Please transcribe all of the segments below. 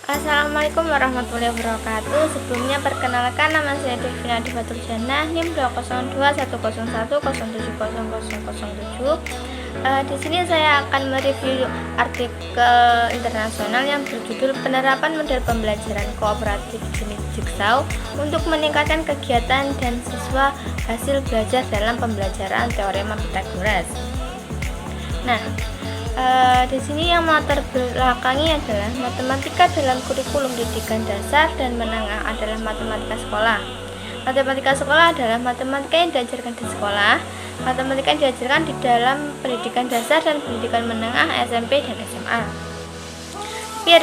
Assalamualaikum warahmatullahi wabarakatuh. Sebelumnya perkenalkan, nama saya Devina Divaturjana, NIM 20210107007. Di sini saya akan mereview artikel internasional yang berjudul Penerapan Model Pembelajaran Kooperatif Jenis Jigsaw untuk meningkatkan kegiatan dan siswa hasil belajar dalam pembelajaran teorema Pythagoras. Nah, di sini yang melatar belakangi adalah matematika dalam kurikulum pendidikan dasar dan menengah adalah matematika sekolah. Matematika sekolah adalah matematika yang diajarkan di sekolah, matematika yang diajarkan di dalam pendidikan dasar dan pendidikan menengah SMP dan SMA. Tapi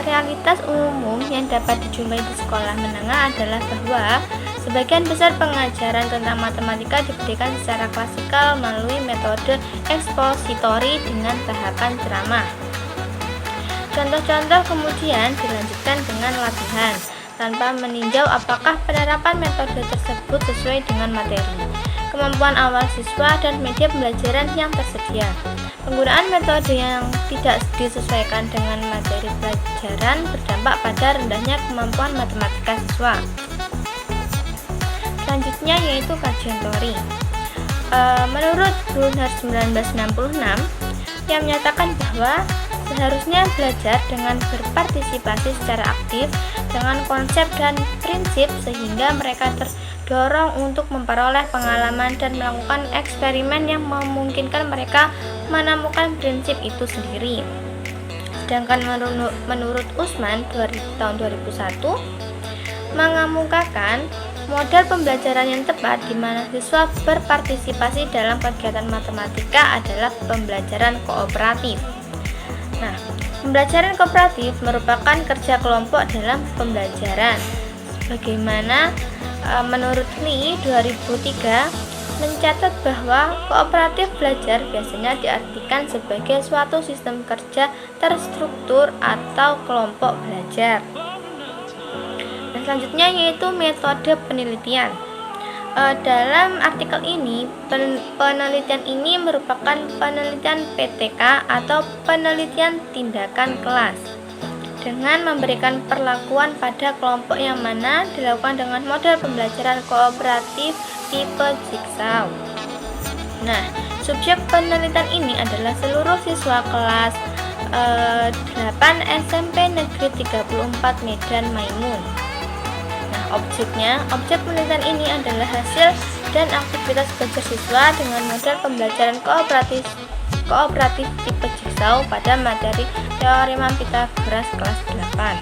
realitas umum yang dapat dijumpai di sekolah menengah adalah bahwa sebagian besar pengajaran tentang matematika diberikan secara klasikal melalui metode ekspositori dengan tahapan ceramah. Contoh-contoh kemudian dilanjutkan dengan latihan, tanpa meninjau apakah penerapan metode tersebut sesuai dengan materi, kemampuan awal siswa, dan media pembelajaran yang tersedia. Penggunaan metode yang tidak disesuaikan dengan materi pelajaran berdampak pada rendahnya kemampuan matematika siswa. Selanjutnya yaitu kajian teori. Menurut Brunner 1966 yang menyatakan bahwa seharusnya belajar dengan berpartisipasi secara aktif dengan konsep dan prinsip sehingga mereka terdorong untuk memperoleh pengalaman dan melakukan eksperimen yang memungkinkan mereka menemukan prinsip itu sendiri. Sedangkan menurut Usman tahun 2001 mengemukakan model pembelajaran yang tepat di mana siswa berpartisipasi dalam kegiatan matematika adalah pembelajaran kooperatif. Nah, pembelajaran kooperatif merupakan kerja kelompok dalam pembelajaran. Sebagaimana menurut Lee 2003 mencatat bahwa kooperatif belajar biasanya diartikan sebagai suatu sistem kerja terstruktur atau kelompok belajar. Selanjutnya yaitu metode penelitian. Dalam artikel ini, penelitian ini merupakan penelitian PTK atau penelitian tindakan kelas dengan memberikan perlakuan pada kelompok yang mana dilakukan dengan model pembelajaran kooperatif tipe Jigsaw. Nah, subjek penelitian ini adalah seluruh siswa kelas 8 SMP Negeri 34 Medan Maimun. Objek penelitian ini adalah hasil dan aktivitas belajar siswa dengan model pembelajaran kooperatif tipe Jigsaw pada materi teorema Pythagoras kelas 8.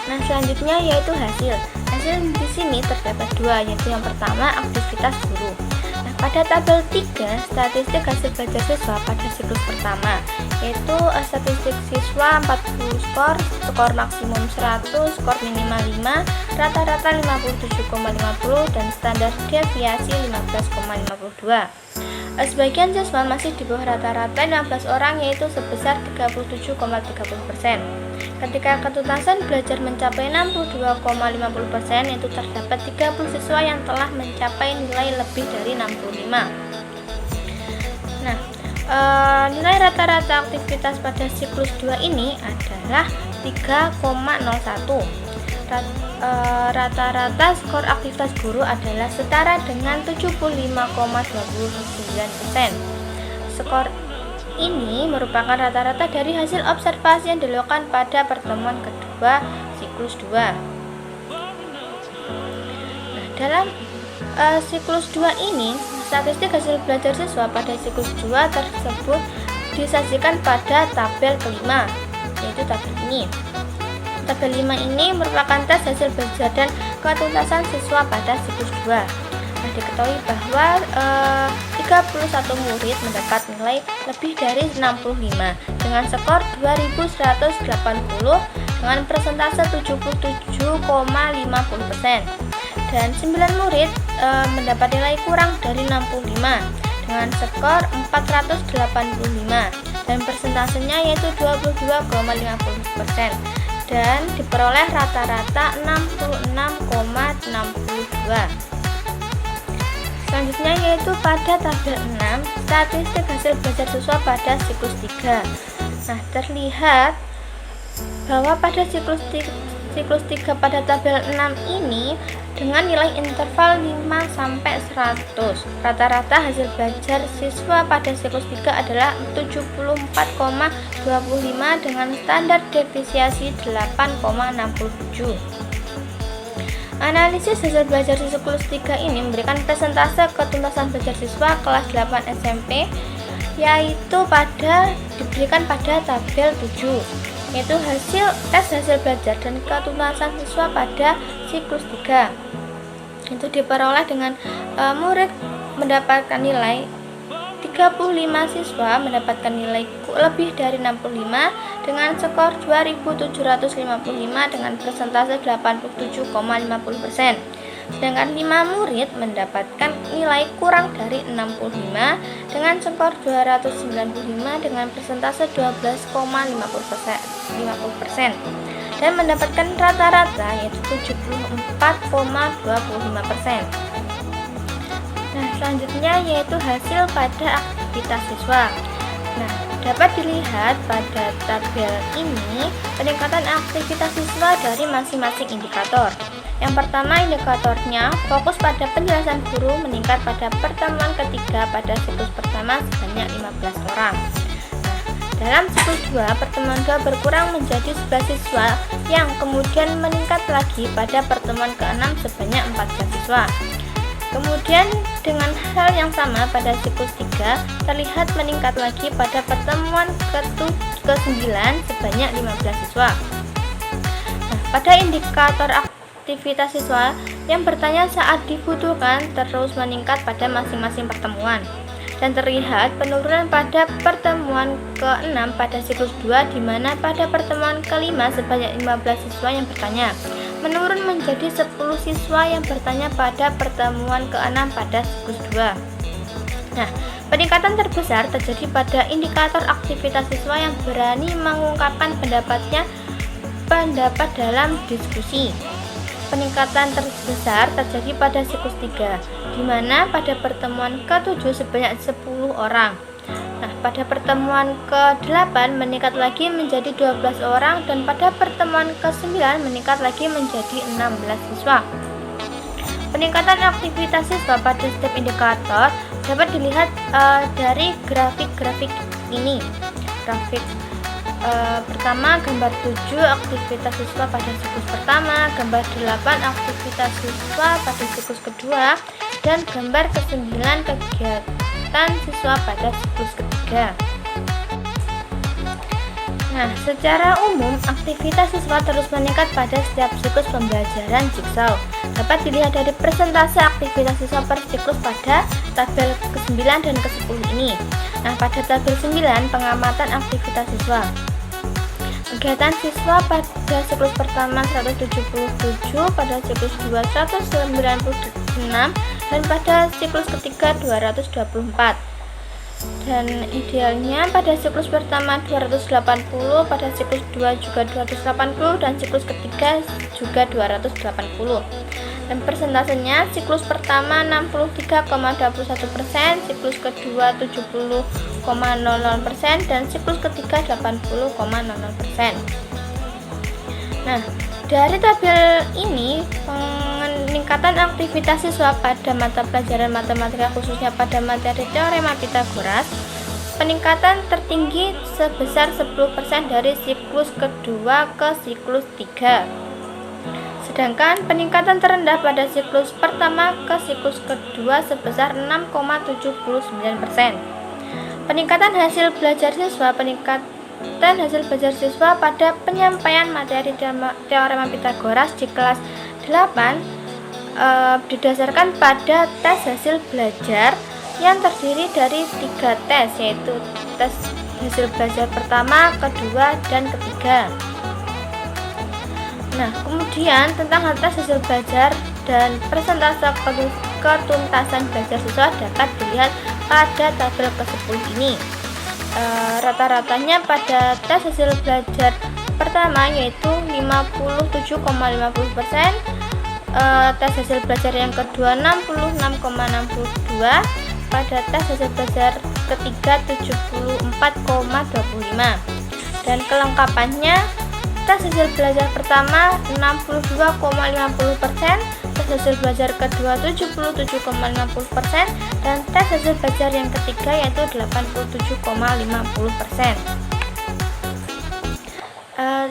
Nah, selanjutnya yaitu hasil. Hasil di sini terdapat dua, yaitu yang pertama aktivitas guru. Nah, pada tabel 3 statistik hasil belajar siswa pada siklus pertama, yaitu statistik siswa 40 skor maksimum 100, skor minimal 5, rata-rata 57,50 dan standar deviasi 15,52. Sebagian siswa masih di bawah rata-rata 15 orang, yaitu sebesar 37,30%. Ketika ketuntasan belajar mencapai 62,50%, yaitu terdapat 30 siswa yang telah mencapai nilai lebih dari 65. Nah, nilai rata-rata aktivitas pada siklus 2 ini adalah 3,01. Rata-rata skor aktivitas guru adalah setara dengan 75,29%. Skor ini merupakan rata-rata dari hasil observasi yang dilakukan pada pertemuan kedua siklus 2. Nah, dalam siklus 2 ini, statistik hasil belajar siswa pada siklus 2 tersebut disajikan pada tabel kelima, yaitu tabel ini. Tabel 5 ini merupakan tes hasil belajar dan ketuntasan siswa pada siklus 2. Nah, diketahui bahwa 31 murid mendapat nilai lebih dari 65 dengan skor 2180 dengan persentase 77,50%. Dan 9 murid mendapat nilai kurang dari 65 dengan skor 485 dan persentasenya yaitu 22,50% dan diperoleh rata-rata 66,62. Selanjutnya yaitu pada tabel 6 statistik hasil belajar siswa pada siklus 3. Nah, terlihat bahwa pada siklus 3 pada tabel 6 ini dengan nilai interval 5 sampai 100. Rata-rata hasil belajar siswa pada siklus 3 adalah 74,25 dengan standar defisiensi 8,67. Analisis hasil belajar di siklus 3 ini memberikan persentase ketuntasan belajar siswa kelas 8 SMP yaitu diberikan pada tabel 7, yaitu hasil belajar dan ketuntasan siswa pada siklus 3. Itu diperoleh dengan murid mendapatkan nilai 35 siswa mendapatkan nilai lebih dari 65 dengan skor 2755 dengan persentase 87,50%. Sedangkan 5 murid mendapatkan nilai kurang dari 65 dengan skor 295 dengan persentase 12,50% dan mendapatkan rata-rata yaitu 74,25%. Nah, selanjutnya yaitu hasil pada aktivitas siswa. Nah, dapat dilihat pada tabel ini peningkatan aktivitas siswa dari masing-masing indikator. Yang pertama, indikatornya fokus pada penjelasan guru meningkat pada pertemuan ketiga pada siklus pertama sebanyak 15 orang. Nah, dalam siklus 2, pertemuan 2 berkurang menjadi 11 siswa yang kemudian meningkat lagi pada pertemuan ke-6 sebanyak 14 siswa. Kemudian dengan hal yang sama pada siklus 3 terlihat meningkat lagi pada pertemuan ke-9 sebanyak 15 siswa. Nah, pada indikator aktivitas siswa yang bertanya saat dibutuhkan terus meningkat pada masing-masing pertemuan dan terlihat penurunan pada pertemuan ke-6 pada siklus 2 di mana pada pertemuan ke-5 sebanyak 15 siswa yang bertanya menurun menjadi 10 siswa yang bertanya pada pertemuan ke-6 pada siklus 2. Nah, peningkatan terbesar terjadi pada indikator aktivitas siswa yang berani mengungkapkan pendapat dalam diskusi. Peningkatan terbesar terjadi pada siklus 3, di mana pada pertemuan ke-7 sebanyak 10 orang. Nah, pada pertemuan ke-8 meningkat lagi menjadi 12 orang dan pada pertemuan ke-9 meningkat lagi menjadi 16 siswa. Peningkatan aktivitas siswa pada setiap indikator dapat dilihat dari grafik-grafik ini. Grafik pertama, gambar 7 aktivitas siswa pada siklus pertama, gambar 8 aktivitas siswa pada siklus kedua, dan gambar ke-9 kegiatan siswa pada siklus ketiga. Nah, secara umum aktivitas siswa terus meningkat pada setiap siklus pembelajaran Jigsaw. Dapat dilihat dari persentase aktivitas siswa per siklus pada tabel ke-9 dan ke-10 ini. Nah, pada tabel 9 pengamatan aktivitas siswa. Kegiatan siswa pada siklus pertama 177, pada siklus 2 196, dan pada siklus ketiga 224. Dan idealnya pada siklus pertama 280, pada siklus 2 juga 280, dan siklus ketiga juga 280. Dan persentasenya siklus pertama 63,21%, siklus kedua 70,00%, dan siklus ketiga 80,00%. Nah, dari tabel ini peningkatan aktivitas siswa pada mata pelajaran matematika khususnya pada materi teorema Pitagoras, peningkatan tertinggi sebesar 10% dari siklus kedua ke siklus 3. Sedangkan peningkatan terendah pada siklus pertama ke siklus kedua sebesar 6,79%. Peningkatan hasil belajar siswa pada penyampaian materi teorema Pitagoras di kelas 8 didasarkan pada tes hasil belajar yang terdiri dari 3 tes, yaitu tes hasil belajar pertama, kedua, dan ketiga. Nah, kemudian tentang tes hasil belajar dan persentase ketuntasan belajar siswa dapat dilihat pada tabel ke-10 ini. Rata-ratanya pada tes hasil belajar pertama yaitu 57,50%, tes hasil belajar yang kedua 66,62%, pada tes hasil belajar ketiga 74,25%. Dan kelengkapannya tes hasil belajar pertama 62,50%, tes hasil belajar kedua 77,50%, dan tes hasil belajar yang ketiga yaitu 87,50%.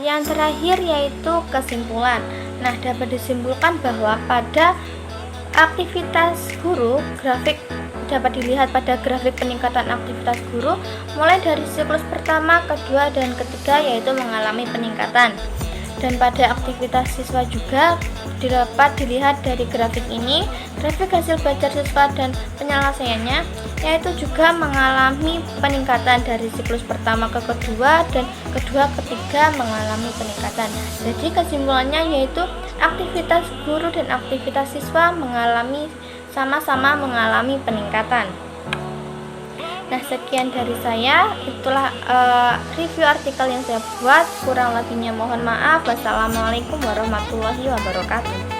Yang terakhir yaitu kesimpulan. Nah, dapat disimpulkan bahwa pada aktivitas guru, grafik dapat dilihat pada grafik peningkatan aktivitas guru mulai dari siklus pertama, kedua, dan ketiga yaitu mengalami peningkatan. Dan pada aktivitas siswa juga dapat dilihat dari grafik ini, grafik hasil belajar siswa dan penyelesaiannya yaitu juga mengalami peningkatan dari siklus pertama ke kedua dan kedua ketiga mengalami peningkatan. Jadi kesimpulannya yaitu aktivitas guru dan aktivitas siswa sama-sama mengalami peningkatan. Nah, sekian dari saya. Itulah review artikel yang saya buat. Kurang lebihnya mohon maaf. Wassalamualaikum warahmatullahi wabarakatuh.